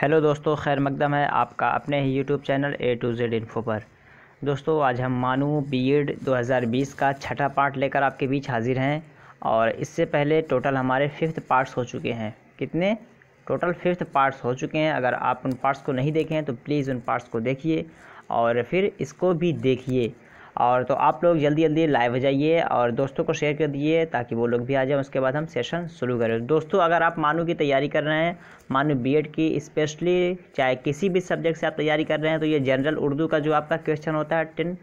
Hello दोस्तों, खैर मकदम है आपका अपने ही YouTube channel A to Z Info पर। दोस्तों आज हम मानू बीएड 2020 का छठा पार्ट लेकर आपके बीच हाजिर हैं। और इससे पहले टोटल हमारे 5th पार्ट्स हो चुके हैं। कितने? टोटल 5th पार्ट्स हो चुके हैं। अगर आप उन पार्ट्स को नहीं देखे हैं तो प्लीज़ उन पार्ट्स को देखिए और फिर इसको भी देखिए। और तो आप लोग जल्दी जल्दी लाइव हो जाइए और दोस्तों को शेयर कर दिए ताकि वो लोग भी आ जाएं। उसके बाद हम सेशन शुरू करें। दोस्तों अगर आप मानू की तैयारी कर रहे हैं, मानू बीएड की स्पेशली चाहे किसी भी सब्जेक्ट से आप तैयारी कर रहे हैं, तो ये जनरल उर्दू का जो आपका क्वेश्चन होता है 10,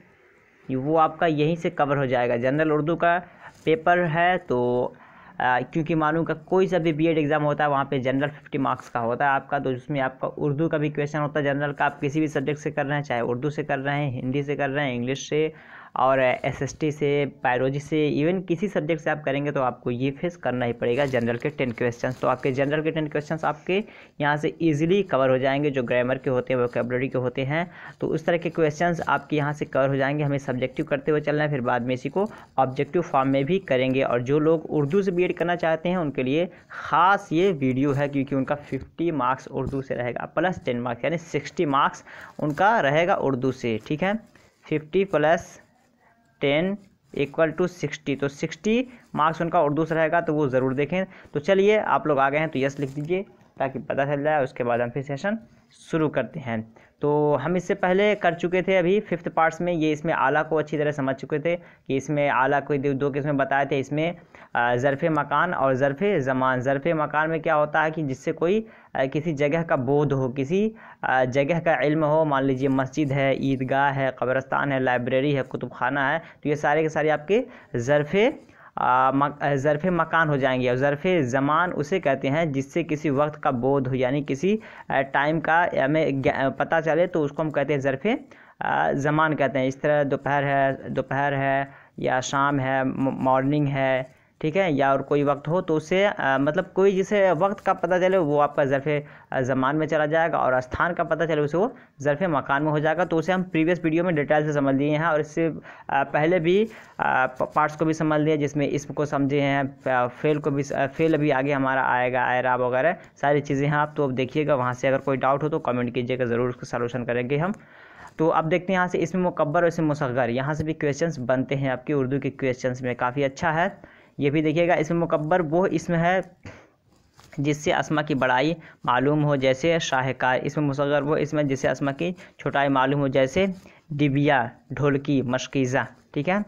वो आपका यहीं से कवर हो जाएगा। जनरल उर्दू का पेपर है तो क्योंकि मालूम का कोई सा भी बीएड एग्ज़ाम होता है वहाँ पे जनरल 50 मार्क्स का होता है आपका, तो उसमें आपका उर्दू का भी क्वेश्चन होता है जनरल का। आप किसी भी सब्जेक्ट से कर रहे हैं, चाहे उर्दू से कर रहे हैं, हिंदी से कर रहे हैं, इंग्लिश से और एसएसटी से, बायोलॉजी से, इवन किसी सब्जेक्ट से आप करेंगे तो आपको ये फेस करना ही पड़ेगा जनरल के 10 क्वेश्चंस। तो आपके जनरल के 10 क्वेश्चंस आपके यहाँ से इजीली कवर हो जाएंगे, जो ग्रामर के होते हैं, वोकैबुलरी के होते हैं। तो उस तरह के क्वेश्चंस आपके यहाँ से कवर हो जाएंगे। हमें सब्जेक्टिव करते हुए चलना है, फिर बाद में इसी को ऑब्जेक्टिव फॉर्म में भी करेंगे। और जो लोग उर्दू से बीएड करना चाहते हैं उनके लिए ख़ास ये वीडियो है, क्योंकि उनका 50 मार्क्स उर्दू से रहेगा प्लस 10 मार्क्स, यानी 60 मार्क्स उनका रहेगा उर्दू से। ठीक है, 50 + 10 = 60, तो 60 मार्क्स उनका उर्दू से रहेगा, तो वो ज़रूर देखें। तो चलिए आप लोग आ गए हैं तो यस लिख दीजिए ताकि पता चल जाए। उसके बाद हम फिर सेशन शुरू करते हैं। तो हम इससे पहले कर चुके थे अभी 5th पार्ट्स में, ये इसमें आला को अच्छी तरह समझ चुके थे कि इसमें आला को दो किस्में बताए थे। इसमें ज़र्फ़ मकान और ज़र्फ़ ज़मान। ज़र्फ़ मकान में क्या होता है कि जिससे कोई किसी जगह का बोध हो, किसी जगह का इल्म हो। मान लीजिए मस्जिद है, ईदगाह है, कब्रस्तान है, लाइब्रेरी है, कुतुबखाना है, तो ये सारे के सारे आपके ज़र्फ़ मकान हो जाएंगे। और ज़र्फ़ ज़मान उसे कहते हैं जिससे किसी वक्त का बोध हो, यानी किसी टाइम का हमें पता चले, तो उसको हम कहते हैं ज़र्फ़ ज़मान कहते हैं। इस तरह दोपहर है या शाम है, मॉर्निंग है, ठीक है, या और कोई वक्त हो तो उसे मतलब कोई जिसे वक्त का पता चले वो आपका ज़र्फ़ ज़मान में चला जाएगा, और स्थान का पता चले उसे वो ज़र्फ़ मकान में हो जाएगा। तो उसे हम प्रीवियस वीडियो में डिटेल से समझ लिए हैं, और इससे पहले भी पार्ट्स को भी समझ लिए जिसमें इसम को समझे हैं, फेल अभी आगे हमारा आएगा, एराब वगैरह सारी चीज़ें हैं। आप तो अब देखिएगा, वहाँ से अगर कोई डाउट हो तो कमेंट कीजिएगा, ज़रूर उसका सलूशन करेंगे हम। तो अब देखते हैं यहाँ से इसमें मुकब्बर और इसमें मुसग़्गर, यहाँ से भी क्वेश्चंस बनते हैं आपके उर्दू के क्वेश्चंस में, काफ़ी अच्छा है। ये भी देखिएगा, इसमें मुकब्बर वो इसमें है जिससे अस्मा की बड़ाई मालूम हो, जैसे शाहकार। इसमें मुसग़्गर वो इसमें जिससे अस्मा की छोटाई मालूम हो, जैसे डिबिया, ढोलकी, मशकीज़ा। ठीक है,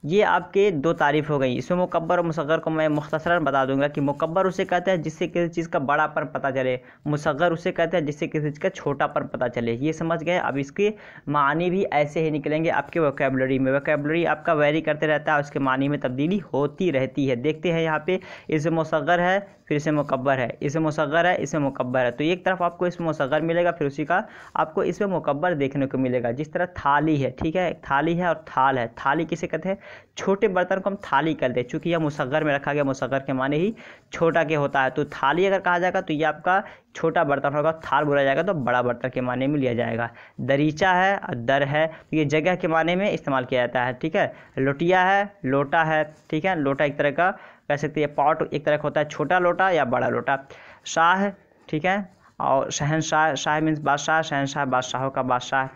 ये आपके दो तारीफ़ हो गई। इसमें मुकब्बर और मुसग़्गर को मैं मुख्तसरन बता दूंगा कि मुकब्बर उसे कहते हैं जिससे किसी चीज़ का बड़ापन पता चले, मुसग़्गर उसे कहते हैं जिससे किसी चीज़ का छोटापन पता चले। ये समझ गए। अब इसके मानी भी ऐसे ही निकलेंगे आपके वोकैबुलरी में। वोकैबुलरी आपका वेरी करते रहता है, उसके मानी में तब्दीली होती रहती है। देखते हैं यहाँ पे, इसमें मुसग़्गर है, फिर इसमें मुकब्बर है, इसमें मुसग़्गर है, इसमें मुकब्बर है। तो एक तरफ आपको इसमें मुसग़्गर मिलेगा, फिर उसी का आपको इसमें मुकब्बर देखने को मिलेगा। जिस तरह थाली है, ठीक है, थाली है और थाल है। थाली किसे कहते हैं? छोटे बर्तन को हम थाली कहते हैं, चूँकि यह मुसग़्गर में रखा गया, मुसग़्गर के माने ही छोटा के होता है। तो थाली अगर कहा जाएगा तो ये आपका छोटा बर्तन होगा, थाल बोला जाएगा तो बड़ा बर्तन के माने में लिया जाएगा। दरीचा है और दर है, तो ये जगह के माने में इस्तेमाल किया जाता है। ठीक है, लोटिया है, लोटा है, ठीक है, लोटा एक तरह का कह सकते हैं, पॉट एक तरह का होता है, छोटा लोटा या बड़ा लोटा। शाह, ठीक है, और शहनशाह, शाह मीन्स बादशाह, शहनशाह बादशाहों का बादशाह।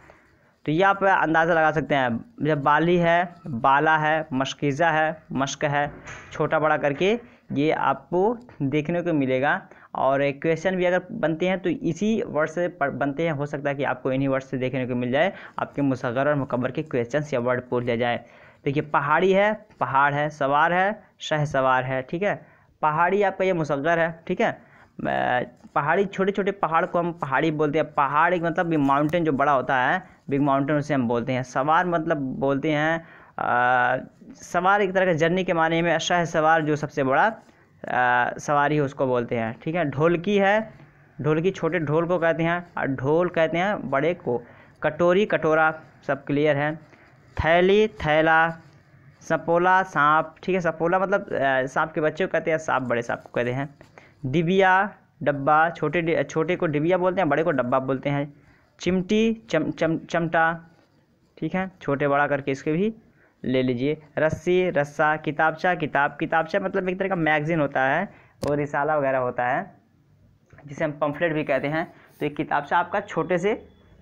तो ये आप अंदाज़ा लगा सकते हैं। जब बाली है, बाला है, मशकीज़ा है, मश्क है, छोटा बड़ा करके ये आपको देखने को मिलेगा। और क्वेश्चन भी अगर बनते हैं तो इसी वर्ड से बनते हैं। हो सकता है कि आपको इन्हीं वर्ड से देखने को मिल जाए, आपके मुसग़्गर और मुकब्बर के क्वेश्चंस या वर्ड पूछ लिया जाए। देखिए, पहाड़ी है, पहाड़ है, सवार है, शह सवार है। ठीक है, पहाड़ी आपका ये मुसग़्गर है। ठीक है, पहाड़ी, छोटे छोटे पहाड़ को हम पहाड़ी बोलते हैं। पहाड़ एक मतलब माउंटेन जो बड़ा होता है, बिग माउंटेन, उसे हम बोलते हैं। सवार मतलब बोलते हैं सवार एक तरह का जर्नी के माने में। शह सवार जो सबसे बड़ा सवारी है उसको बोलते हैं। ठीक है, ढोलकी है, ढोलकी छोटे ढोल को कहते हैं, और ढोल कहते हैं बड़े को। कटोरी, कटोरा, सब क्लियर है। थैली, थैला, सपोला, सांप। ठीक है, सपोला मतलब सांप के बच्चे को कहते हैं, सांप बड़े सांप को कहते हैं। डिबिया, डब्बा, छोटे को डिबिया बोलते हैं, बड़े को डब्बा बोलते हैं। चिमटी, चमटा, ठीक है, छोटे बड़ा करके इसके भी ले लीजिए। रस्सी, रस्सा, किताबचा, किताबचा मतलब एक तरह का मैगज़ीन होता है और रिसाला वगैरह होता है, जिसे हम पम्फलेट भी कहते हैं। तो एक किताब से आपका छोटे से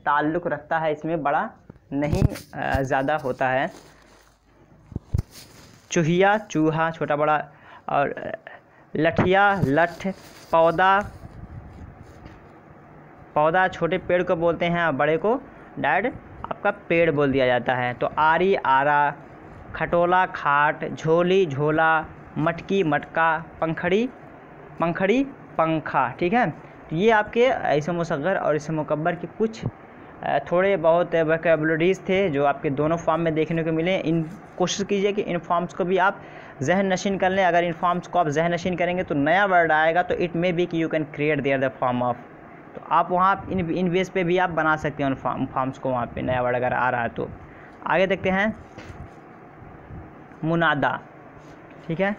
ताल्लुक़ रखता है, इसमें बड़ा नहीं ज़्यादा होता है। चूहिया चूहा छोटा बड़ा, और लठिया लठ, पौधा छोटे पेड़ को बोलते हैं और बड़े को डायरेक्ट आपका पेड़ बोल दिया जाता है। तो आरी आरा, खटोला खाट, झोली झोला, मटकी मटका, पंखड़ी पंखा। ठीक है, तो ये आपके इसम मुसग़्गर और इसम मुकब्बर के कुछ थोड़े बहुत वोकैबुलरीज़ थे जो आपके दोनों फॉर्म में देखने को मिले। इन कोशिश कीजिए कि इन फॉर्म्स को भी आप जहन नशीन कर लें। अगर इन फॉर्म्स को आप जहन नशीन करेंगे तो नया वर्ड आएगा, तो इट मे बी कि you can create their the form of, तो आप वहाँ इन बेस पे भी आप बना सकते हैं उन फॉर्म्स को, वहाँ पे नया वर्ड अगर आ रहा है तो। आगे देखते हैं मुनादा। ठीक है,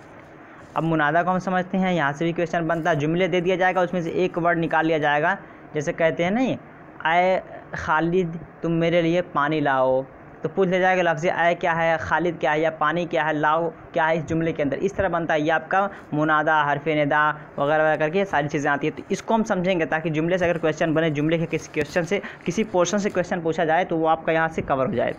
अब मुनादा को हम समझते हैं। यहाँ से भी क्वेश्चन बनता है, जुमले दे दिया जाएगा, उसमें से एक वर्ड निकाल लिया जाएगा। जैसे कहते हैं नहीं, आए खालिद तुम मेरे लिए पानी लाओ, तो पूछ लिया जाएगा लफ्ज़ आए क्या है, खालिद क्या है, या पानी क्या है, लाओ क्या है इस जुमले के अंदर। इस तरह बनता है ये आपका मुनादा, हरफ़े निदा वगैरह वगैरह करके सारी चीज़ें आती है। तो इसको हम समझेंगे ताकि जुमले से अगर क्वेश्चन बने, जुमले के किसी क्वेश्चन से किसी पोर्शन से क्वेश्चन पूछा जाए तो वो आपका यहाँ से कवर हो जाए।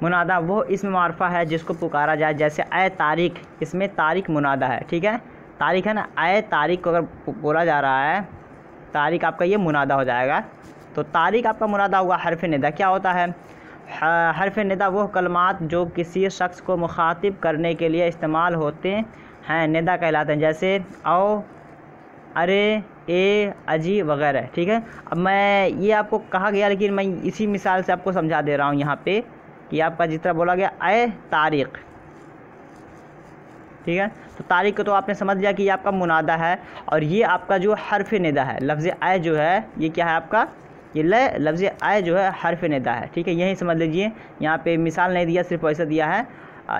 मुनादा वो इसम मारफा है जिसको पुकारा जाए, जैसे आए तारीख, इसमें तारीख मुनादा है। ठीक है, तारीख है ना, आए तारीख को अगर बोला जा रहा है, तारीख आपका ये मुनादा हो जाएगा। तो तारीख आपका मुनादा हुआ। हरफ़ निदा क्या होता है? हरफ़ निदा वो कलमात जो किसी शख्स को मुखातिब करने के लिए इस्तेमाल होते हैं निदा कहलाते हैं, जैसे औ, अरे, ए, अजी वगैरह। ठीक है, अब मैं ये आपको कहा गया, लेकिन मैं इसी मिसाल से आपको समझा दे रहा हूँ यहाँ पे कि आपका जिस तरह बोला गया आए तारीख़। ठीक है, तो तारीख़ को तो आपने समझ लिया कि ये आपका मुनादा है, और ये आपका जो हरफ़ निदा है, लफ्ज़ आए जो है ये क्या है आपका, ये लफ्ज़ आए जो है हरफ़ निदा है। ठीक है, यही समझ लीजिए। यहाँ पे मिसाल नहीं दिया, सिर्फ ऐसा दिया है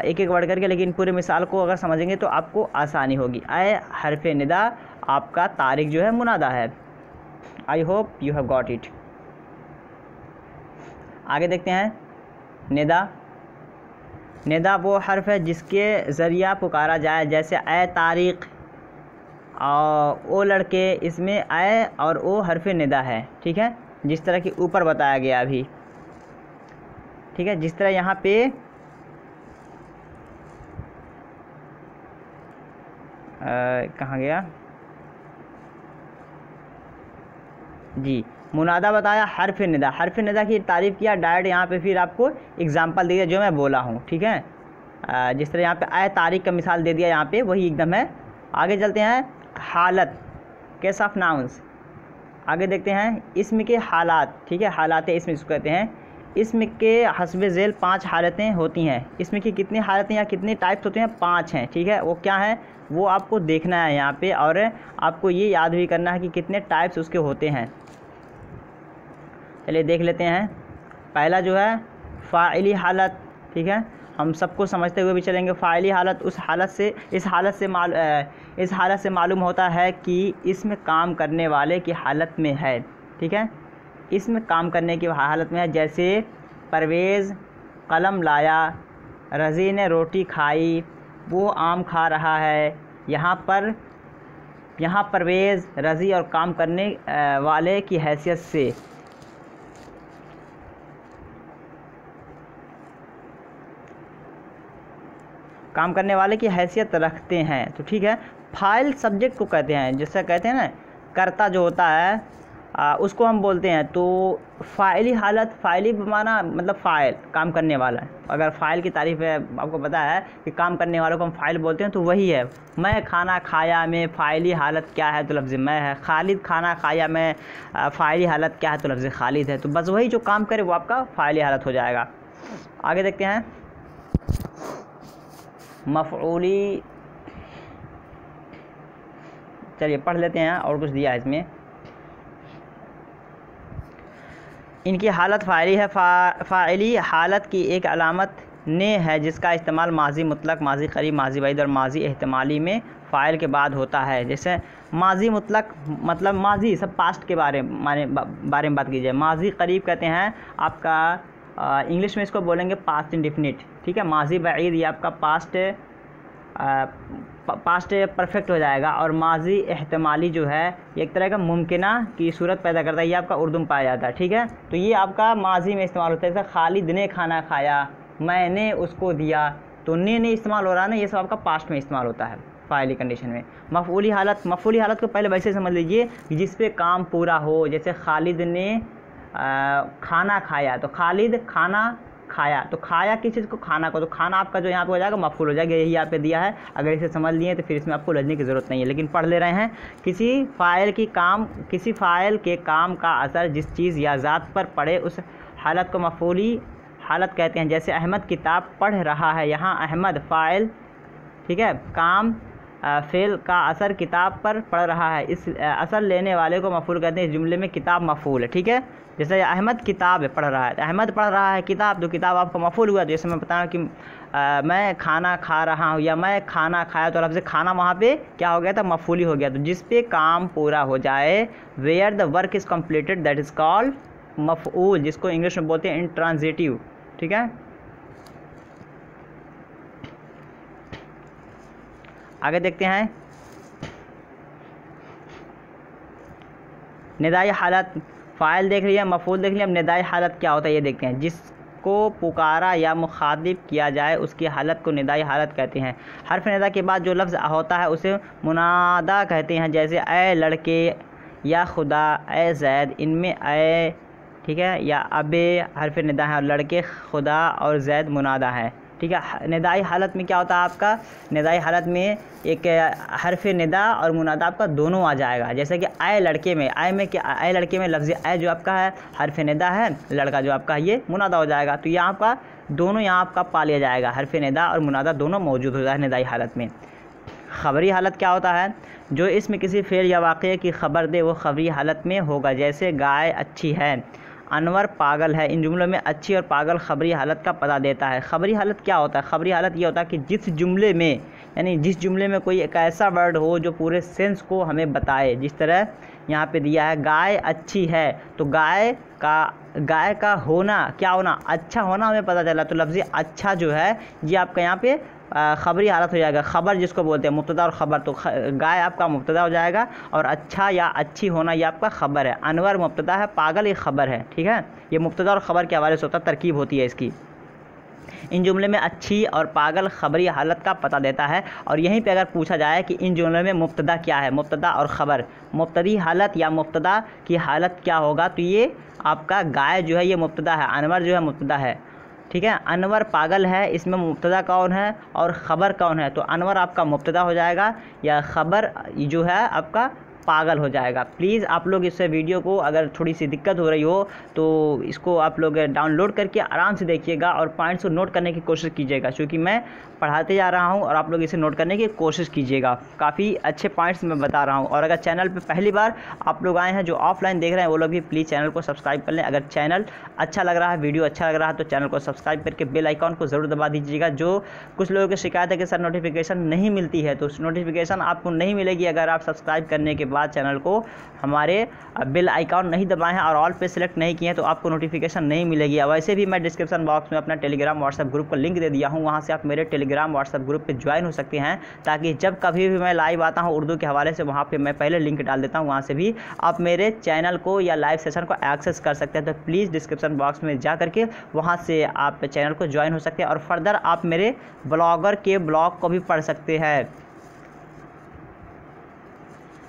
एक एक वर्ड करके, लेकिन पूरे मिसाल को अगर समझेंगे तो आपको आसानी होगी। आए हरफ़ निदा आपका, तारीख़ जो है मुनादा है। I hope you have got it. आगे देखते हैं निदा। निदा वो हर्फ है जिसके ज़रिया पुकारा जाए, जैसे आए तारीख़ और ओ लड़के, इसमें आए और ओ हर्फ निदा है। ठीक है, जिस तरह कि ऊपर बताया गया अभी। ठीक है, जिस तरह यहाँ पे कहाँ गया जी, मुनादा बताया, हरफ़ निदा, हरफ़ निदा की तारीफ़ किया डायरेक्ट। यहाँ पे फिर आपको एग्जांपल दे दिया जो मैं बोला हूँ। ठीक है, जिस तरह यहाँ पे आए तारीख़ का मिसाल दे दिया, यहाँ पे वही एकदम है। आगे चलते हैं हालत, केस ऑफ नाउन्स। आगे देखते हैं इस्म के हालात। ठीक है, हालात इसमें इसको कहते हैं। इस्म के हस्ब ज़ेल 5 हालतें होती हैं। इसमें की कितनी हालतें या कितने टाइप्स होते हैं? 5 हैं। ठीक है, वो क्या है वो आपको देखना है यहाँ पे, और आपको ये याद भी करना है कि कितने टाइप्स उसके होते हैं। चलिए देख लेते हैं। पहला जो है फ़ाइली हालत। ठीक है, हम सबको समझते हुए भी चलेंगे। फ़ाइली हालत इस हालत से मालूम होता है कि इसमें काम करने वाले की हालत में है। ठीक है, इसमें काम करने की हालत में है, जैसे परवेज़ कलम लाया, रज़ी ने रोटी खाई, वो आम खा रहा है। यहाँ परवेज़ रज़ी और काम करने वाले की हैसियत से काम करने वाले की हैसियत रखते हैं। तो ठीक है, फ़ाइल सब्जेक्ट को कहते हैं, जैसे कहते हैं ना कर्ता जो होता है उसको हम बोलते हैं। तो फ़ाइली हालत, फ़ाइली माना मतलब फ़ाइल, काम करने वाला। अगर फ़ाइल की तारीफ़ है, आपको पता है कि काम करने वालों को हम फ़ाइल बोलते हैं, तो वही है। मैं खाना खाया में फ़ाइली हालत क्या है? तो लफ्ज़ मैं है। खालिद खाना खाया में फ़ाइली हालत क्या है? तो लफ्ज़ खालिद है। तो बस वही जो काम करे वो आपका फ़ाइली हालत हो जाएगा। आगे देखते हैं मफ़ऊली। चलिए पढ़ लेते हैं, और कुछ दिया है इसमें। इनकी हालत फ़ाइली है। फ़ाइली हालत की एक अलामत ने है जिसका इस्तेमाल माजी मुतलक, माजी करीब, माजी बैद और माजी एहतमाली में फ़ाइल के बाद होता है। जैसे माजी मुतलक मतलब माजी सब पास्ट के बारे में बात की जाए। माजी करीब कहते हैं आपका इंग्लिश में इसको बोलेंगे पास्ट इंडिफिनिट। ठीक है, माजी बैद ये आपका पास्ट पास्ट परफेक्ट हो जाएगा। और माजी एहतमाली जो है एक तरह का मुमकिना की सूरत पैदा करता है, ये आपका उर्दू में पाया जाता है। ठीक है, तो ये आपका माजी में इस्तेमाल होता है। जैसे खालिद ने खाना खाया, मैंने उसको दिया, तो ने इस्तेमाल हो रहा है ना, ये सब आपका पास्ट में इस्तेमाल होता है फ़ाइली कंडीशन में। मफ़ऊली हालत को पहले वैसे समझ लीजिए कि जिस पे काम पूरा हो। जैसे खालिद ने खाना खाया, तो खालिद खाना खाया, तो खाया किस चीज़ को, खाना को, तो खाना आपका जो यहाँ पे हो जाएगा मफ़ऊल हो जाएगा। यही यहाँ पे दिया है, अगर इसे समझ लिए तो फिर इसमें आपको उलझने की ज़रूरत नहीं है। लेकिन पढ़ ले रहे हैं, किसी फ़ाइल के काम का असर जिस चीज़ या ज़ात पर पड़े उस हालत को मफ़ऊली हालत कहते हैं। जैसे अहमद किताब पढ़ रहा है, यहाँ अहमद फ़ाइल, ठीक है, काम फ़ेल का असर किताब पर पड़ रहा है, इस असर लेने वाले को मफ़ऊल कहते हैं। इस जुमले में किताब मफ़ऊल है। ठीक है, जैसे अहमद किताब पढ़ रहा है, तो अहमद पढ़ रहा है किताब, तो किताब आपका मफ़ऊल हुआ। जैसे मैं बताऊँ कि मैं खाना खा रहा हूँ या मैं खाना खाया, तो लफ्ज़ खाना वहाँ पे क्या हो गया था, मफ़ऊली हो गया। तो जिस पे काम पूरा हो जाए, where the work is completed, that is called मफ़ऊल, जिसको इंग्लिश में बोलते हैं इंट्रांजिटिव। ठीक है, आगे देखते हैं। निदाई हालत, फ़ाइल देख लिया, मफ़ऊल देख लिया, अब निदाई हालत क्या होता है ये देखते हैं। जिसको पुकारा या मुखातिब किया जाए उसकी हालत को निदाई हालत कहते हैं। हर्फ निदा के बाद जो लफ्ज़ होता है उसे मुनादा कहते हैं। जैसे ए लड़के या खुदा, ए जैद, इनमें ए, ठीक है, या अबे हर्फ निदा है, और लड़के, खुदा और जैद मुनादा है। ठीक है, निदाई हालत में क्या होता है आपका, निदाई हालत में एक हर्फ निदा और मुनादा आपका दोनों आ जाएगा। जैसे कि आए लड़के में, आए में क्या, आए लड़के में लफ्ज़ आए जो आपका है हर्फ निदा है, लड़का जो आपका ये मुनादा हो जाएगा। तो यहाँ आपका दोनों यहाँ आपका पा लिया जाएगा, हर्फ निदा और मुनादा दोनों मौजूद हो जाए निदाई हालत में। ख़बरी हालत क्या होता है, जो इसमें किसी फ़ेल या वाक़े की ख़बर दे वो ख़बरी हालत में होगा। जैसे गाय अच्छी है, अनवर पागल है, इन जुमलों में अच्छी और पागल ख़बरी हालत का पता देता है। ख़बरी हालत क्या होता है, ख़बरी हालत ये होता है कि जिस जुमले में, यानी जिस जुमले में कोई एक ऐसा वर्ड हो जो पूरे सेंस को हमें बताए। जिस तरह यहाँ पे दिया है गाय अच्छी है, तो गाय का होना, क्या होना, अच्छा होना हमें पता चला, तो लफ्ज़ अच्छा जो है ये आपका यहाँ पे ख़बरी हालत हो जाएगा। ख़बर जिसको बोलते हैं, मुब्तदा और ख़बर, तो गाय आपका मुब्तदा हो जाएगा और अच्छा या अच्छी होना ये आपका ख़बर है। अनवर मुब्तदा है, पागल ये ख़बर है। ठीक है, ये मुब्तदा और ख़बर के हवाले से होता है, तरकीब होती है इसकी। इन जुमले में अच्छी और पागल ख़बरी हालत का पता देता है। और यहीं पे अगर पूछा जाए कि इन जुमलों में मुब्तदा क्या है, मुब्तदा और ख़बर, मुब्तदी हालत या मुब्तदा की हालत क्या होगा, तो ये आपका गाय जो है ये मुब्तदा है, अनवर जो है मुब्तदा है। ठीक है, अनवर पागल है, इसमें मुब्तदा कौन है और ख़बर कौन है, तो अनवर आपका मुब्तदा हो जाएगा या ख़बर जो है आपका पागल हो जाएगा। प्लीज़ आप लोग इस वीडियो को अगर थोड़ी सी दिक्कत हो रही हो तो इसको आप लोग डाउनलोड करके आराम से देखिएगा और पॉइंट्स को नोट करने की कोशिश कीजिएगा, क्योंकि मैं पढ़ाते जा रहा हूं और आप लोग इसे नोट करने की कोशिश कीजिएगा। काफ़ी अच्छे पॉइंट्स मैं बता रहा हूं। और अगर चैनल पे पहली बार आप लोग आए हैं, जो ऑफलाइन देख रहे हैं, वो लोग भी प्लीज़ चैनल को सब्सक्राइब कर लें। अगर चैनल अच्छा लग रहा है, वीडियो अच्छा लग रहा है, तो चैनल को सब्सक्राइब करके बेल आइकॉन को ज़रूर दबा दीजिएगा। जो कुछ लोगों की शिकायत है कि सर नोटिफिकेशन नहीं मिलती है, तो उस नोटिफिकेशन आपको नहीं मिलेगी अगर आप सब्सक्राइब करने के बाद चैनल को हमारे बेल आइकॉन नहीं दबाए हैं और ऑल पे सिलेक्ट नहीं किए हैं, तो आपको नोटिफिकेशन नहीं मिलेगी। और वैसे भी मैं डिस्क्रिप्शन बॉक्स में अपना टेलीग्राम व्हाट्सएप ग्रुप का लिंक दे दिया हूं, वहां से आप मेरे टेलीग्राम व्हाट्सएप ग्रुप पे ज्वाइन हो सकते हैं, ताकि जब कभी भी मैं लाइव आता हूं उर्दू के हवाले से, वहां पे मैं पहले लिंक डाल देता हूं, वहां से भी आप मेरे चैनल को या लाइव सेशन को एक्सेस कर सकते हैं। तो प्लीज़ डिस्क्रिप्शन बॉक्स में जा करके वहाँ से आप चैनल को ज्वाइन हो सकते हैं। और फर्दर आप मेरे ब्लॉगर के ब्लॉग को भी पढ़ सकते हैं।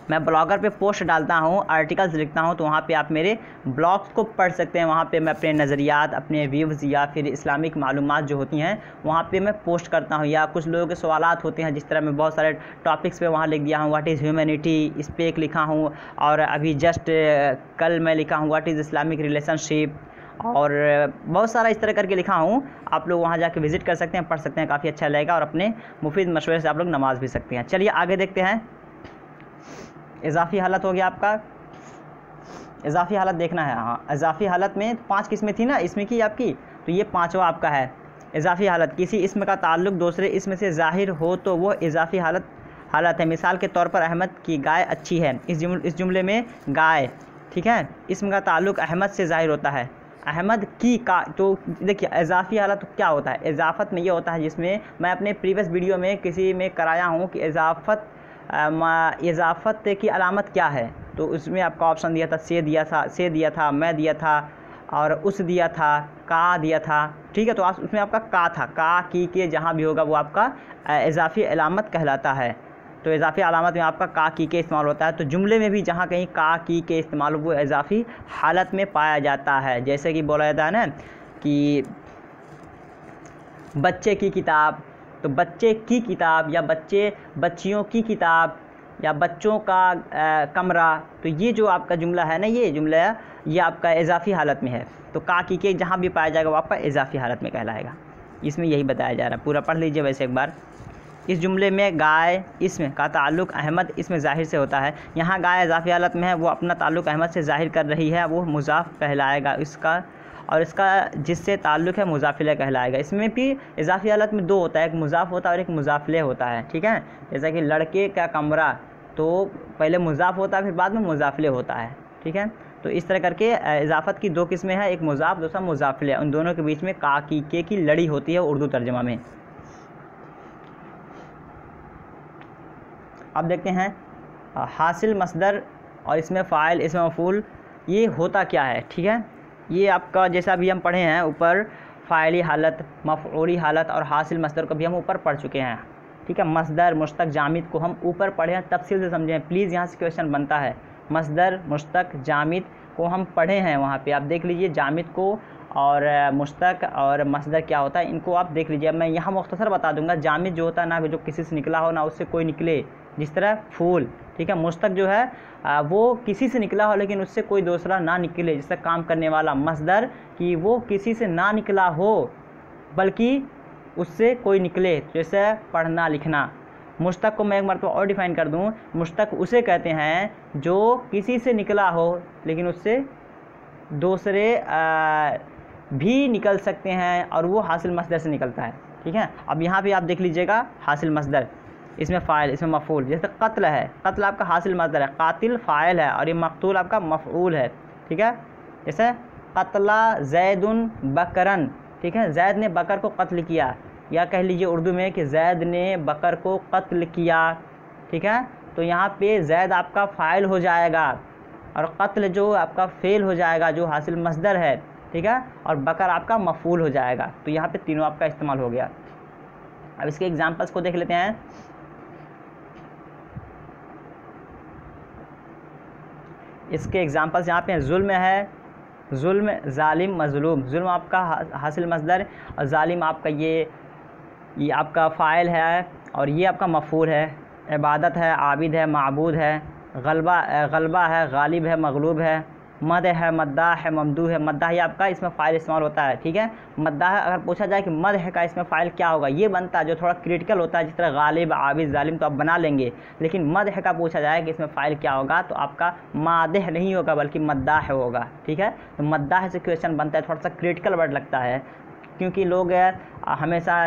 मैं ब्लॉगर पे पोस्ट डालता हूँ, आर्टिकल्स लिखता हूँ, तो वहाँ पे आप मेरे ब्लॉग्स को पढ़ सकते हैं। वहाँ पे मैं अपने नज़रियात, अपने व्यूज़ या फिर इस्लामिक मालूमात जो होती हैं वहाँ पे मैं पोस्ट करता हूँ। या कुछ लोगों के सवालात होते हैं, जिस तरह मैं बहुत सारे टॉपिक्स पे वहाँ लिख दिया हूँ। व्हाट इज़ ह्यूमैनिटी, इस पर एक लिखा हूँ, और अभी जस्ट कल मैं लिखा हूँ व्हाट इज़ इस्लामिक रिलेशनशिप, और बहुत सारा इस तरह करके लिखा हूँ। आप लोग वहाँ जाके विज़िट कर सकते हैं, पढ़ सकते हैं, काफ़ी अच्छा लगेगा, और अपने मुफीद मशवरे से आप लोग नमाज भी सकते हैं। चलिए आगे देखते हैं। इजाफ़ी हालत हो गया आपका, इजाफ़ी हालत देखना है। हाँ, इजाफ़ी हालत में 5 किस्में थी ना इसमें की आपकी, तो ये 5वां आपका है। इजाफ़ी हालत, किसी इसम का ताल्लुक़ दूसरे इसम से ज़ाहिर हो तो वो इजाफ़ी हालत है। मिसाल के तौर पर अहमद की गाय अच्छी है, इस जुमले में गाय, ठीक है, इसम का ताल्लुक़ अहमद से ज़ाहिर होता है, अहमद की का, तो देखिए इजाफ़ी हालत क्या होता है, इजाफ़त में ये होता है जिसमें मैं अपने प्रीवियस वीडियो में किसी में कराया हूँ कि इजाफ़त की अलामत क्या है। तो उसमें आपका ऑप्शन दिया था से दिया था, मैं दिया था और उस दिया था, का दिया था, ठीक है। तो उसमें आपका का था, का की के जहाँ भी होगा वो आपका इजाफ़ी अलामत कहलाता है। तो इजाफ़ी अलामत में आपका का की के इस्तेमाल होता है। तो जुमले में भी जहाँ कहीं का की के इस्तेमाल हो वो इजाफ़ी हालत में पाया जाता है। जैसे कि बोला जाता है ना कि बच्चे की किताब, तो बच्चे की किताब या बच्चियों की किताब या बच्चों का कमरा, तो ये जो आपका जुमला है ना, ये जुमला ये आपका इजाफ़ी हालत में है। तो का की के जहाँ भी पाया जाएगा वो आपका इजाफ़ी हालत में कहलाएगा। इसमें यही बताया जा रहा है, पूरा पढ़ लीजिए वैसे एक बार। इस जुमले में गाय इसमें का ताल्लुक़ अहमद इसमें ज़ाहिर से होता है। यहाँ गाय इजाफ़ी हालत में है, वो अपना ताल्लुक़ अहमद से ज़ाहिर कर रही है, वो मुज़ाफ़ कहलाएगा इसका, और इसका जिससे ताल्लुक़ है मुज़ाफ़िले कहलाएगा। इसमें भी इजाफ़ी हालत में दो होता है, एक मुज़ाफ़ होता है और एक मुज़ाफ़िले होता है, ठीक है। जैसा कि लड़के का कमरा, तो पहले मुज़ाफ़ होता है फिर बाद में मुज़ाफ़िले होता है, ठीक है। तो इस तरह करके इजाफ़त की दो किस्में हैं, एक मुज़ाफ़ दूसरा मुज़ाफ़िले, उन दोनों के बीच में का की के की लड़ी होती है उर्दू तर्जुमा में। अब देखते हैं हासिल मसदर और इसमें फ़ाइल इसमें मफ़ूल ये होता क्या है, ठीक है। ये आपका जैसा भी हम पढ़े हैं ऊपर, फ़ाइली हालत, मफ़ऊली हालत और हासिल मसदर को भी हम ऊपर पढ़ चुके हैं, ठीक है। मसदर मुश्तक जामिद को हम ऊपर पढ़े हैं, तफसील से समझें प्लीज़, यहाँ से क्वेश्चन बनता है। मसदर मुश्तक जामिद को हम पढ़े हैं, वहाँ पे आप देख लीजिए जामिद को और मुश्तक और मसदर क्या होता है, इनको आप देख लीजिए। मैं यहाँ मुख्तसर बता दूंगा। जामिद जो होता है ना, जो किसी से निकला हो ना उससे कोई निकले, जिस तरह फूल, ठीक है। मुश्तक जो है वो किसी से निकला हो लेकिन उससे कोई दूसरा ना निकले, जिससे काम करने वाला। मसदर कि वो किसी से ना निकला हो बल्कि उससे कोई निकले, जैसे पढ़ना लिखना। मुश्तक को मैं एक मरतबा और डिफ़ाइन कर दूं, मुश्तक उसे कहते हैं जो किसी से निकला हो लेकिन उससे दूसरे भी निकल सकते हैं और वो हासिल मसदर से निकलता है, ठीक है। अब यहाँ पे आप देख लीजिएगा हासिल मसदर, इसमें फ़ाइल इसमें मफ़ऊल। जैसे कत्ल है, कत्ल आपका हासिल मसदर है, कातिल फ़ाइल है और ये मक़तूल आपका मफ़ऊल है, ठीक है। जैसे कत्ला ज़ैदुन बकरन, ठीक है, ज़ैद ने बकर को कत्ल किया, या कह लीजिए उर्दू में कि ज़ैद ने बकर को कत्ल किया, ठीक है। तो यहाँ पे ज़ैद आपका फ़ाइल हो जाएगा और कत्ल जो आपका फ़ेल हो जाएगा, जो हासिल मसदर है, ठीक है, और बकर आपका मफ़ऊल हो जाएगा। तो यहाँ पे तीनों आपका इस्तेमाल हो गया। अब इसके एग्जांपल्स को देख लेते हैं। इसके एग्जांपल्स यहाँ पे जुल्म है, जुल्म, जालिम, मज़लूम। जुल्म आपका हासिल मसदर और जालिम आपका ये आपका फ़ाइल है और ये आपका मफ़ऊल है। इबादत है, आबिद है, माबूद है। गलबा है, गालिब है, मगलूब है। मद है, मद्दाह है, ममदूह है। मद्दाह ही आपका इसमें फ़ाइल इस्तेमाल होता है, ठीक है। मद्दाह अगर पूछा जाए कि मद है का इसमें फ़ाइल क्या होगा, ये बनता है जो थोड़ा क्रिटिकल होता है, जिस तरह गालिब, आबिद, जालिम तो आप बना लेंगे, लेकिन मद है का पूछा जाए कि इसमें फ़ाइल क्या होगा तो आपका मादह नहीं होगा बल्कि मद्दाह होगा, ठीक है। तो मद्दाह से क्वेश्चन बनता है, थोड़ा सा क्रिटिकल वर्ड लगता है, क्योंकि लोग हमेशा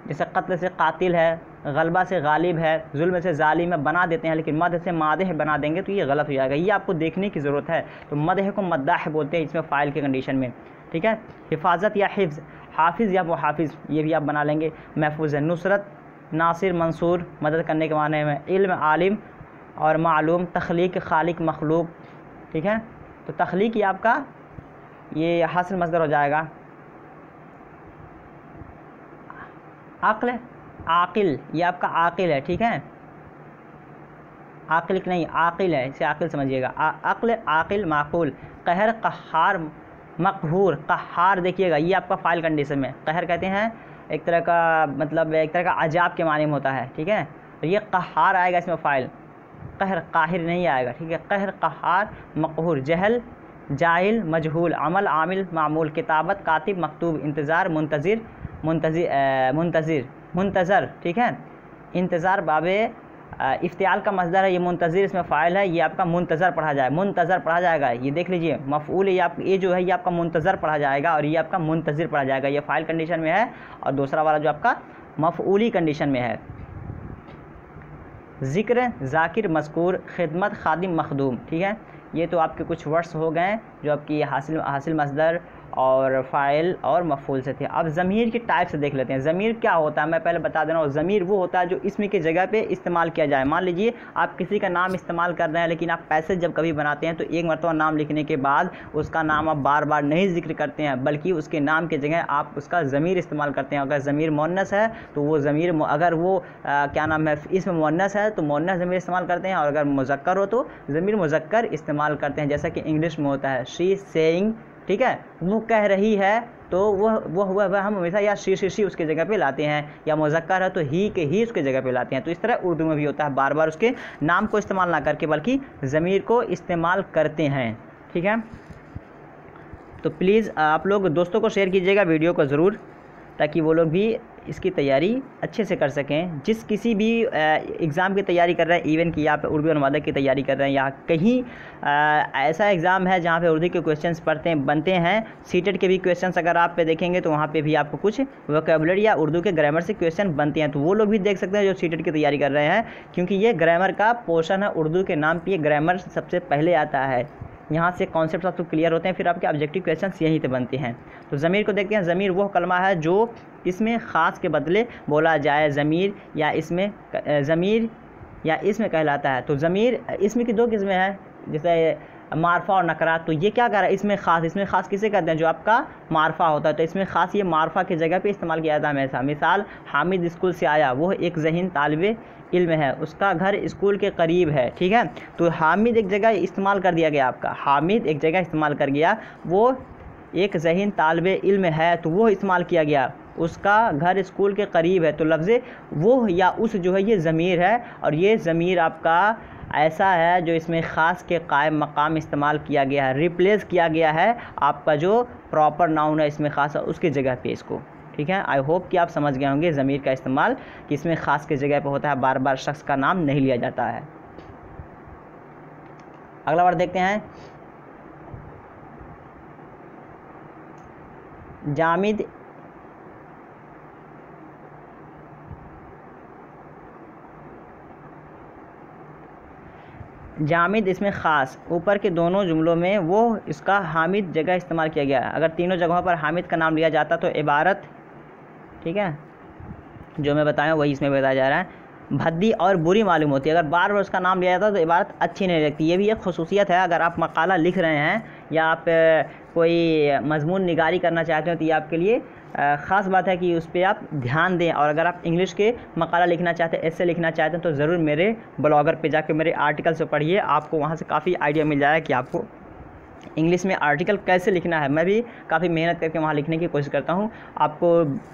जैसे कत्ल से कातिल है, गलबा से गालिब है, जुल्म से जालिम है बना देते हैं, लेकिन मदह से मादह बना देंगे तो ये गलत हो जाएगा। ये आपको देखने की ज़रूरत है। तो मदह को मद्दाह बोलते हैं इसमें फ़ाइल के कंडीशन में, ठीक है। हिफाजत या हिफ्ज़, हाफिज़ या वो हाफिज़, ये भी आप बना लेंगे। महफूज है, नुसरत, नासिर, मंसूर, मदद करने के माने में। इल्म, आलिम और मालूम। तख्लीक, खालिक, मखलूक, ठीक है। तो तख्लीक ये आपका ये हासिल मसदर हो जाएगा। अक्ल, आकिल, ये आपका आकिल है, ठीक है। आकिल नहीं, आकिल है, इसे आकिल समझिएगा। अक्ल, आकिल, माकूल। कहर, कहार, मकहूर। कहार देखिएगा ये आपका फ़ाइल कंडीशन में। कहर कहते हैं एक तरह का, मतलब एक तरह का अजाब के माने में होता है, ठीक है। तो ये कहार आएगा इसमें फ़ाइल, कहर काहिर नहीं आएगा, ठीक है। कहर, कहार, मकहूर। जहल, जाहिल, मजहूल। अमल, आमिल, मामूल। किताबत, कातिब, मकतूब। इंतज़ार, मुंतज़िर, मुंतज़र, ठीक है। इंतज़ार बाबे इफ्तियाल का मसदर है, ये मुंतज़िर इसमें फ़ाइल है, ये आपका मुंतज़र पढ़ा जाए, मुंतज़र पढ़ा जाएगा। ये देख लीजिए मफ़ऊल है, ये जो है ये आपका मुंतज़र पढ़ा जाएगा और ये आपका मुंतज़िर पढ़ा जाएगा। ये फ़ाइल कंडीशन में है और दूसरा वाला जो आपका मफ़ऊली कंडीशन में है। ज़िक्र, ज़ाकिर, मज़कूर। खिदमत, खादिम, मखदूम, ठीक है। ये तो आपके कुछ वर्ड्स हो गए जो आपकी हासिल मसदर और फ़ाइल और मफ़ूल से थे। अब ज़मीर की टाइप से देख लेते हैं। ज़मीर क्या होता है, मैं पहले बता दे रहा हूँ। ज़मीर वो होता है जो इसम की जगह पे इस्तेमाल किया जाए। मान लीजिए आप किसी का नाम इस्तेमाल कर रहे हैं, लेकिन आप पैसेज जब कभी बनाते हैं तो एक मरतबा नाम लिखने के बाद उसका नाम आप बार बार नहीं जिक्र करते हैं, बल्कि उसके नाम की जगह आप उसका ज़मीर इस्तेमाल करते हैं। अगर ज़मीर मुअन्नस है तो वो ज़मीर, अगर वो क्या नाम है, इसमें मुअन्नस है तो मुअन्नस ज़मीर इस्तेमाल करते हैं, और अगर मुज़क्कर हो तो ज़मीर मुज़क्कर इस्तेमाल करते हैं। जैसा कि इंग्लिश में होता है शी इज़ सेइंग, ठीक है, वो कह रही है, तो वह हम हमेशा या शी उसके जगह पे लाते हैं, या मुज़क्कर है तो ही उसके जगह पे लाते हैं। तो इस तरह उर्दू में भी होता है, बार बार उसके नाम को इस्तेमाल ना करके बल्कि ज़मीर को इस्तेमाल करते हैं, ठीक है। तो प्लीज़ आप लोग दोस्तों को शेयर कीजिएगा वीडियो को ज़रूर, ताकि वो लोग भी इसकी तैयारी अच्छे से कर सकें। जिस किसी भी एग्ज़ाम की तैयारी कर रहे हैं, इवन कि आप उर्दू अनुवादक की तैयारी कर रहे हैं, या कहीं ऐसा एग्ज़ाम है जहाँ पे उर्दू के क्वेश्चंस बनते हैं, सीटेट के भी क्वेश्चंस अगर आप पे देखेंगे तो वहाँ पे भी आपको कुछ वोकैबुलरी या उर्दू के ग्रामर से क्वेश्चन बनते हैं, तो वो लोग भी देख सकते हैं जो सीटेट की तैयारी कर रहे हैं, क्योंकि ये ग्रामर का पोर्शन है। उर्दू के नाम पर ये ग्रामर सबसे पहले आता है। यहाँ से कॉन्सेप्ट आपको क्लियर होते हैं, फिर आपके ऑब्जेक्टिव क्वेश्चंस यहीं से बनते हैं। तो ज़मीर को देखते हैं। ज़मीर वो कलमा है जो इसमें ख़ास के बदले बोला जाए। ज़मीर या इसमें कहलाता है। तो ज़मीर इसमें की दो किस्में हैं, जैसे मारफा और नकरा। तो ये क्या कर रहा है, इसमें ख़ास किसे कहते हैं, जो आपका मारफा होता है। तो इसमें ख़ास ये मारफा की जगह पे इस्तेमाल किया जाता है हमेशा। मिसाल, हामिद स्कूल से आया, वो एक ज़हीन तालिब इल्म है, उसका घर स्कूल के करीब है, ठीक है। तो हामिद एक जगह इस्तेमाल कर दिया गया, आपका हामिद एक जगह इस्तेमाल कर गया, वो एक ज़हीन तालिब इल्म है, तो वो इस्तेमाल किया गया। उसका घर स्कूल के करीब है, तो लफ्ज़ वो या उस जो है ये ज़मीर है, और ये ज़मीर आपका ऐसा है जो इसमें ख़ास के कायम मकाम इस्तेमाल किया गया है, रिप्लेस किया गया है आपका जो प्रॉपर नाउन है इसमें ख़ास है उसकी जगह पे इसको, ठीक है। आई होप कि आप समझ गए होंगे ज़मीर का इस्तेमाल कि इसमें ख़ास की जगह पे होता है, बार बार शख्स का नाम नहीं लिया जाता है। अगला वर्ड देखते हैं। जामिद। जामिद इसमें ख़ास, ऊपर के दोनों जुमलों में वो इसका हामिद जगह इस्तेमाल किया गया है। अगर तीनों जगहों पर हामिद का नाम लिया जाता तो इबारत, ठीक है, जो मैं बताया वही इसमें बताया जा रहा है, भद्दी और बुरी मालूम होती है। अगर बार बार उसका नाम लिया जाता तो इबारत अच्छी नहीं लगती। ये भी एक खसूसियत है। अगर आप मकाला लिख रहे हैं या आप कोई मजमून निगारी करना चाहते हो तो ये आपके लिए ख़ास बात है कि उस पर आप ध्यान दें। और अगर आप इंग्लिश के मकाला लिखना चाहते हैं, ऐसे लिखना चाहते हैं, तो ज़रूर मेरे ब्लॉगर पे जाके मेरे आर्टिकल से पढ़िए। आपको वहाँ से काफ़ी आइडिया मिल जाएगा कि आपको इंग्लिश में आर्टिकल कैसे लिखना है। मैं भी काफ़ी मेहनत करके वहाँ लिखने की कोशिश करता हूँ। आपको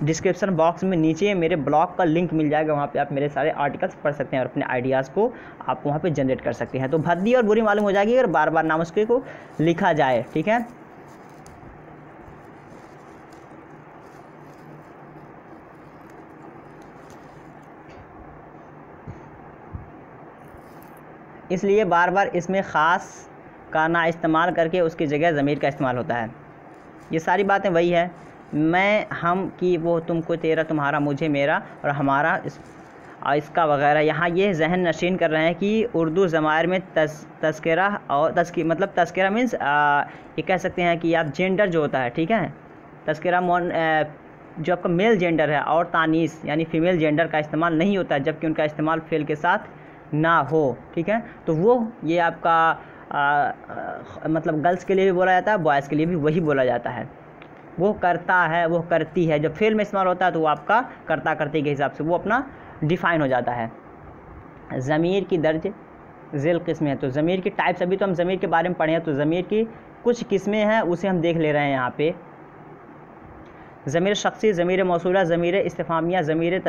डिस्क्रिप्शन बॉक्स में नीचे मेरे ब्लॉग का लिंक मिल जाएगा, वहाँ पे आप मेरे सारे आर्टिकल्स पढ़ सकते हैं और अपने आइडियाज़ को आप वहाँ पे जनरेट कर सकते हैं। तो भद्दी और बुरी मालूम हो जाएगी अगर बार बार नाम उसके को लिखा जाए, ठीक है। इसलिए बार बार इसमें ख़ास का ना इस्तेमाल करके उसकी जगह ज़मीर का इस्तेमाल होता है। ये सारी बातें वही है, मैं, हम, की, वो, तुमको, तेरा, तुम्हारा, मुझे, मेरा और हमारा, इसका वगैरह। यहाँ ये जहन नशीन कर रहे हैं कि उर्दू ज़मायर में तस्करा और मतलब तस्करा मीन्स ये कह सकते हैं कि आप जेंडर जो होता है, ठीक है, तस्करा जो आपका मेल जेंडर है और तानीस यानी फ़ीमेल जेंडर का इस्तेमाल नहीं होता है, जबकि उनका इस्तेमाल फ़ेल के साथ ना हो, ठीक है। तो वो ये आपका मतलब गर्ल्स के लिए भी बोला जाता है, बॉयज़ के लिए भी वही बोला जाता है। वो करता है, वो करती है, जब फेल में इस्तेमाल होता है तो वो आपका करता करती के हिसाब से वो अपना डिफ़ाइन हो जाता है। ज़मीर की दर्ज ज़िल किस्में हैं। तो ज़मीर की टाइप्स, अभी तो हम ज़मीर के बारे में पढ़े हैं, तो ज़मीर की कुछ किस्में हैं उसे हम देख ले रहे हैं यहाँ पे। ज़मीर शख्सी, ज़मीर मौसूला, ज़मीर इस्तिफ़ामिया, ज़मीर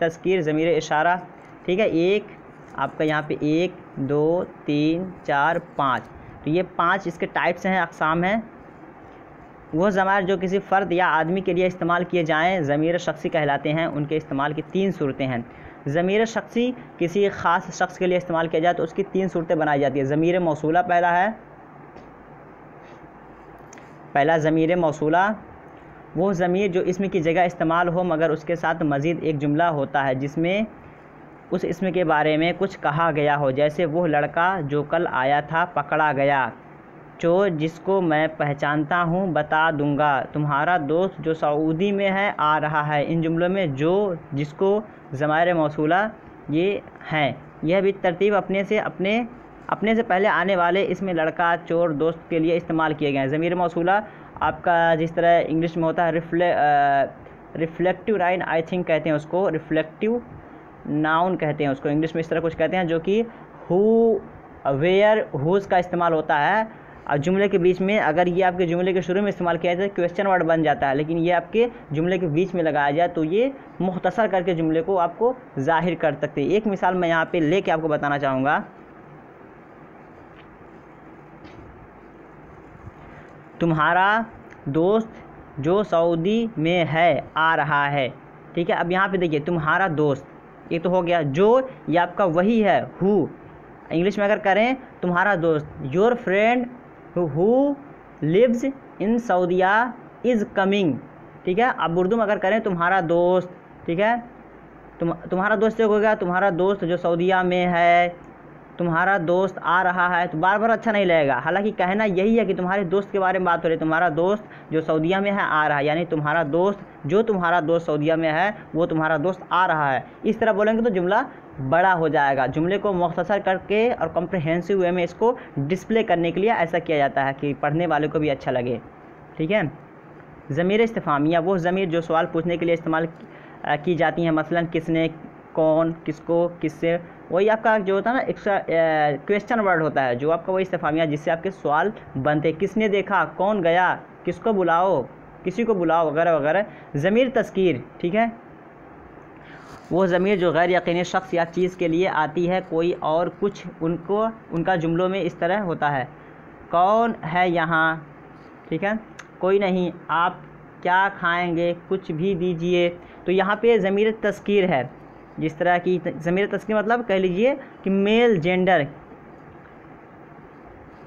तज़कीर, ज़मीर इशारा, ठीक है। एक आपका यहाँ पे 1 2 3 4 5, तो ये 5 इसके टाइप्स हैं, अक़साम हैं। वो ज़मायर जो किसी फ़र्द या आदमी के लिए इस्तेमाल किए जाएँ ज़मीर शख्सी कहलाते हैं। उनके इस्तेमाल की 3 सूरतें हैं। ज़मीर शख्सी किसी ख़ास शख्स के लिए इस्तेमाल किया जाए तो उसकी 3 सूरतें बनाई जाती है। ज़मीर मौसूला पहला है, पहला ज़मीर मौसूला वो ज़मीर जो इसम की जगह इस्तेमाल हो मगर उसके साथ मज़ीद एक जुमला होता है जिसमें उस इसम के बारे में कुछ कहा गया हो। जैसे वो लड़का जो कल आया था पकड़ा गया, चोर जिसको मैं पहचानता हूँ बता दूंगा, तुम्हारा दोस्त जो सऊदी में है आ रहा है। इन जुमलों में जो, जिसको, ज़माइर मौसूला ये हैं। यह भी तरतीब अपने से पहले आने वाले इसमें लड़का, चोर, दोस्त के लिए इस्तेमाल किए गए हैं। ज़मीर मौसूला आपका जिस तरह इंग्लिश में होता है रिफ्लेक्टिव नाउन, आई थिंक कहते हैं उसको, रिफ्लेक्टिव नाउन कहते हैं उसको, इंग्लिश में इस तरह कुछ कहते हैं, जो कि हु, वेयर, हुज़ का इस्तेमाल होता है। और जुमले के बीच में, अगर ये आपके जुमले के शुरू में इस्तेमाल किया जाए तो क्वेश्चन वर्ड बन जाता है, लेकिन ये आपके जुमले के बीच में लगाया जाए तो ये मुख्तसर करके जुमले को आपको जाहिर कर सकते हैं। एक मिसाल मैं यहाँ पे लेके आपको बताना चाहूँगा। तुम्हारा दोस्त जो सऊदी में है आ रहा है। ठीक है, अब यहाँ पे देखिए तुम्हारा दोस्त, ये तो हो गया। जो ये आपका वही है, हु। इंग्लिश में अगर करें तुम्हारा दोस्त, your friend who lives in सऊदिया इज़ कमिंग। ठीक है, अब उर्दू में अगर करें तुम्हारा दोस्त, ठीक है, तुम्हारा दोस्त हो गया, तुम्हारा दोस्त जो सऊदिया में है, तुम्हारा दोस्त आ रहा है, तो बार बार अच्छा नहीं लगेगा। हालांकि कहना यही है कि तुम्हारे दोस्त के बारे में बात हो रही है, तुम्हारा दोस्त जो सऊदिया में है आ रहा है, यानी तुम्हारा दोस्त जो तुम्हारा दोस्त सऊदिया में है वो तुम्हारा दोस्त आ रहा है। इस तरह बोलेंगे तो जुमला बड़ा हो जाएगा। जुमले को मुख्तसर करके और कॉम्प्रहेंसिव वे में इसको डिस्प्ले करने के लिए ऐसा किया जाता है कि पढ़ने वाले को भी अच्छा लगे। ठीक है, ज़मीर इस्तिफ़ामिया वो ज़मीर जो सवाल पूछने के लिए इस्तेमाल की जाती हैं, मसलन किसने, कौन, किसको, किससे, वही आपका जो होता है ना क्वेश्चन वर्ड होता है, जो आपका वही इस्तिफ़ामिया जिससे आपके सवाल बनते। किसने देखा, कौन गया, किसको बुलाओ, किसी को बुलाओ, वगैरह वगैरह। ज़मीर तज़कीर, ठीक है, वो ज़मीर जो गैर यकीनी शख्स या चीज़ के लिए आती है, कोई और कुछ उनका जुमलों में इस तरह होता है। कौन है यहाँ, ठीक है, कोई नहीं, आप क्या खाएंगे, कुछ भी दीजिए। तो यहाँ पे ज़मीर तज़कीर है, जिस तरह की ज़मीर तज़कीर मतलब कह लीजिए कि मेल जेंडर,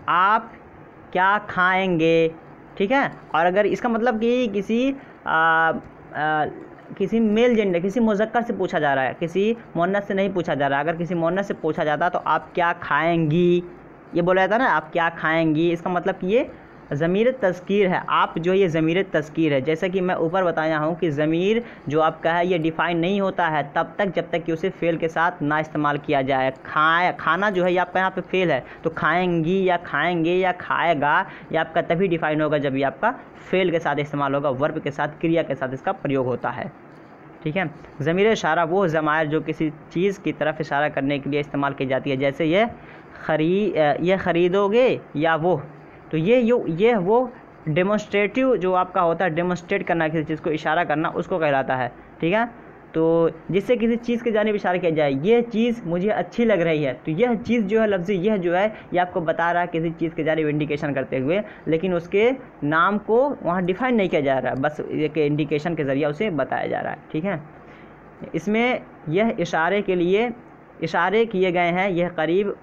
आप क्या खाएंगे। ठीक है, और अगर इसका मतलब कि किसी मेल जेंडर, किसी मुज़क्कर से पूछा जा रहा है, किसी मुअन्नस से नहीं पूछा जा रहा है। अगर किसी मुअन्नस से पूछा जाता तो आप क्या खाएंगी, ये बोला जाता है ना, आप क्या खाएंगी, इसका मतलब कि ये ज़मीर तज़कीर है। आप जो ये ज़मीर तज़कीर है, जैसा कि मैं ऊपर बताया हूँ कि ज़मीर जो आपका है ये डिफ़ाइन नहीं होता है तब तक जब तक कि उसे फ़ेल के साथ ना इस्तेमाल किया जाए। खाना जो है ये आपका यहाँ पे फ़ेल है, तो खाएंगी या खाएंगे या खाएगा ये आपका तभी डिफ़ाइन होगा जब ये आपका फ़ेल के साथ इस्तेमाल होगा, वर्ब के साथ, क्रिया के साथ इसका प्रयोग होता है। ठीक है, ज़मीर इशारा वो ज़मायर जो किसी चीज़ की तरफ इशारा करने के लिए इस्तेमाल की जाती है, जैसे ये ख़रीदोगे या वो। तो ये वो डेमोन्स्ट्रेटिव जो आपका होता है, डेमोन्स्ट्रेट करना, किसी चीज़ को इशारा करना, उसको कहलाता है। ठीक है, तो जिससे किसी चीज़ के जानिब इशारा किया जाए, ये चीज़ मुझे अच्छी लग रही है, तो यह चीज़ जो है, लफ्ज़ यह जो है ये आपको बता रहा है किसी चीज़ के जानिब इंडिकेशन करते हुए, लेकिन उसके नाम को वहाँ डिफ़ाइन नहीं किया जा रहा है, बस एक इंडिकेशन के ज़रिए उसे बताया जा रहा है। ठीक है, इसमें यह इशारे के लिए इशारे किए गए हैं, यह करीब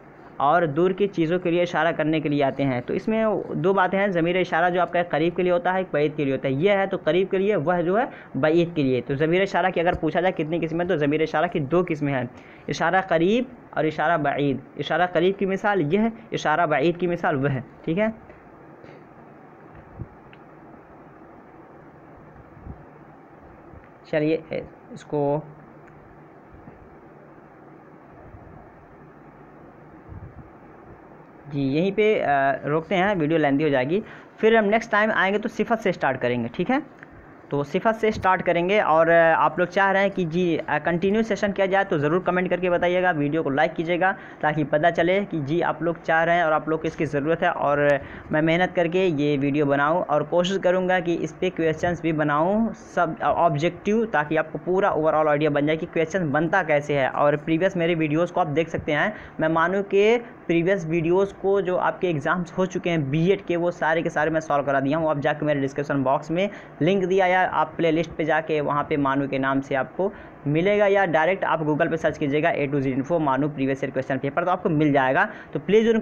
और दूर की चीज़ों के लिए इशारा करने के लिए आते हैं। तो इसमें दो बातें हैं, ज़मीर इशारा जो आपका करीब के लिए होता है, एक बईद के लिए होता है। यह है तो करीब के लिए, वह जो है बईद के लिए। तो ज़मीर इशारा की अगर पूछा जाए कितनी किस्में, तो ज़मीर इशारा की दो किस्में हैं, इशारा करीब और इशारा बईद। इशारा करीब की मिसाल यह, इशारा बईद की मिसाल वह। ठीक है, चलिए इसको जी यहीं पे रोकते हैं, वीडियो लेंदी हो जाएगी। फिर हम नेक्स्ट टाइम आएंगे तो सिफत से स्टार्ट करेंगे। ठीक है, तो सिफत से स्टार्ट करेंगे। और आप लोग चाह रहे हैं कि जी कंटिन्यू सेशन किया जाए तो ज़रूर कमेंट करके बताइएगा, वीडियो को लाइक कीजिएगा ताकि पता चले कि जी आप लोग चाह रहे हैं और आप लोग को इसकी ज़रूरत है। और मैं मेहनत करके ये वीडियो बनाऊं और कोशिश करूंगा कि इस पर क्वेश्चंस भी बनाऊं, सब ऑब्जेक्टिव, ताकि आपको पूरा ओवरऑल आइडिया बन जाए कि क्वेश्चन बनता कैसे है। और प्रीवियस मेरे वीडियोज़ को आप देख सकते हैं, मैं मानूँ कि प्रीवियस वीडियोस को जो आपके एग्ज़ाम्स हो चुके हैं बीएड के, वो सारे के सारे मैं सॉल्व करा दिया हूँ। आप जाके मेरे डिस्क्रिप्शन बॉक्स में लिंक दिया, या आप प्ले लिस्ट पर जाके वहाँ पे मानू के नाम से आपको मिलेगा, या डायरेक्ट आप गूगल पे सर्च कीजिएगा A to Z इन्फो मानू प्रीवियस ईयर क्वेश्चन पेपर, तो आपको मिल जाएगा। तो प्लीज़ उन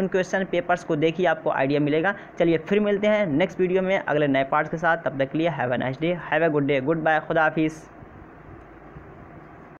क्वेश्चन पेपर्स को देखिए, आपको आइडिया मिलेगा। चलिए फिर मिलते हैं नेक्स्ट वीडियो में अगले नए पार्ट्स के साथ। तब तक के लिए have a nice day, have a good day, good bye, खुदा हाफिज़।